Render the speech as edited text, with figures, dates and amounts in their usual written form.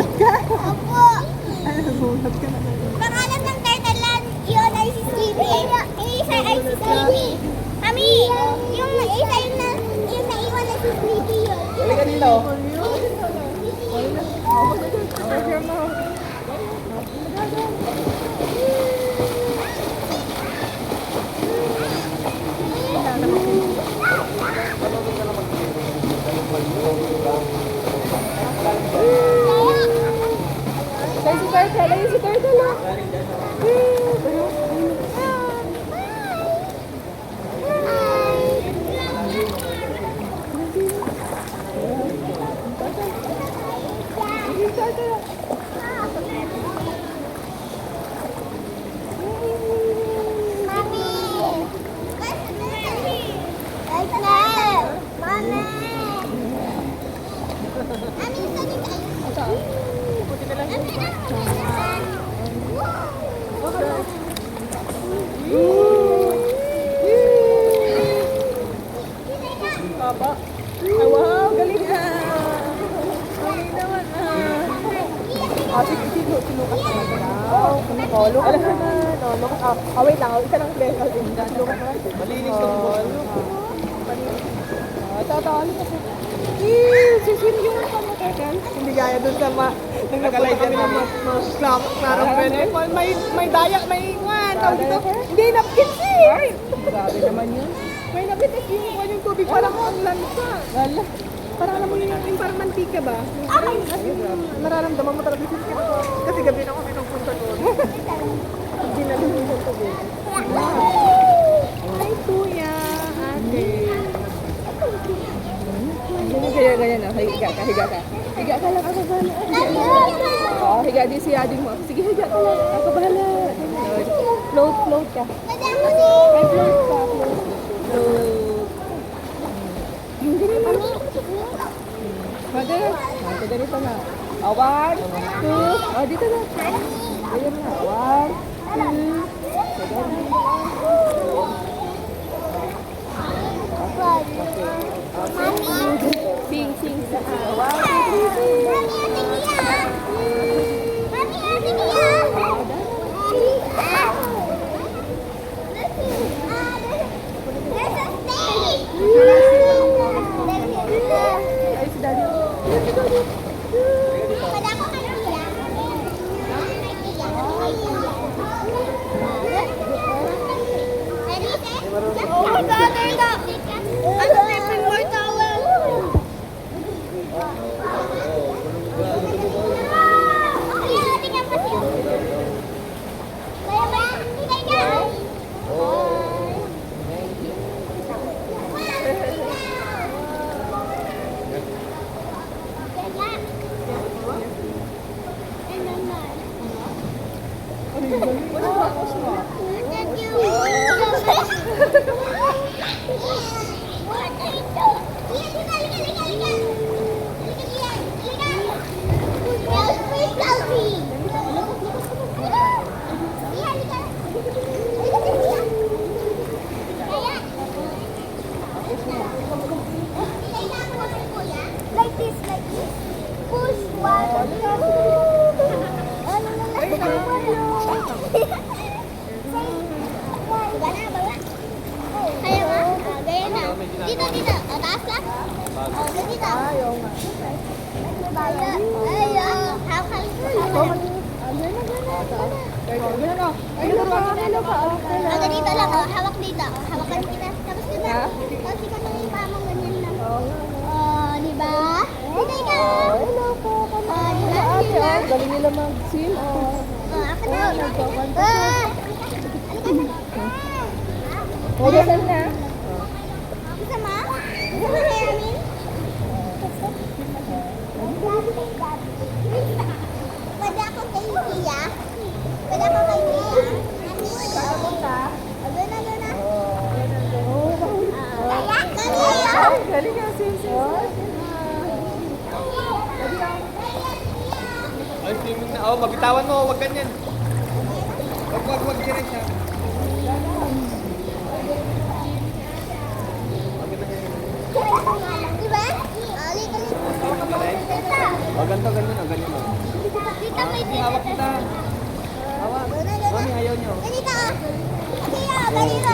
Nagulat ka? Opo. Ay, nagulat ka na. Pangalan ng turtle lang, yun ay si Sleepy. Yung isa ay si Sleepy. Mami, yung isa yung naiwan na si Sleepy yun. Halika dito. Ay, si Turtle. Ay, si Turtle. Mami! Turtle! Mami! Mami, isa din tayo. Buti na lang yung baba. Ay, wow, galing ka. Galing naman sige, sinukas naman na. Oh, lukas naman. Oh, lukas. Wait lang. Isa lang play. Lukas naman. Malinis yung buhok. Tatalo ka. Sisino yung ano tagal? Hindi gaya dun sa nung napunta kami na marang friend. May daya, may iwan. Tawag dito. Hindi, napkits eh. Grabe naman yun. May napitis yung tubig. Parang ang lansa. Wala. Parang alam mo yung parang mantika ba? Nararamdaman mo talaga yung kasi gabi na ako pinupunta doon. Hindi na din yung tubig. Ay, kuya, ate. Ganyan na. Higa ka. Higa ka lang. Ako bahala. Oo, higa din si ading mo. Sige, higa ka lang. Ako bahala. Float ka. Ay, float ka. Float. Yung ganyan na. Mada. Mada ganito na. 1, 2. Dito na. Ganyan na. 1, 2. Sing. 1, 2, 3, sing. Ay, si daddy. Oh my God, there's a sleeping more towel. Tingnan pa siya. Kaya ba? Tingnan ka. Thank you. Like this. Push one. Kaya nga, gaya na. Dito. Taas lang. Dito. Ayaw nga. Hawak. Dito lang, hawak dito. Hawakan kita. Tapos diba? Tapos ikaw nang ipamang ganyan lang. Di ba? Dito ikaw. Di ba? Galing nila mag-swim. Ako na. Huwag na. Isa ma? Isa ma kaya amin? Pwede ako kay Tia? Pwede ako kay Tia? Doon na. Kaya? Galing nga, sis. Ay, swimming na. Mabitawan mo. Huwag ganyan. Huwag ganyan siya. Diba? Ali, Tita. O, ganito, ganyan o, ganyan o. Tita, may tita. Hawak kita. Hawak. Mami, ayaw nyo. Ganito. Sige, ganito.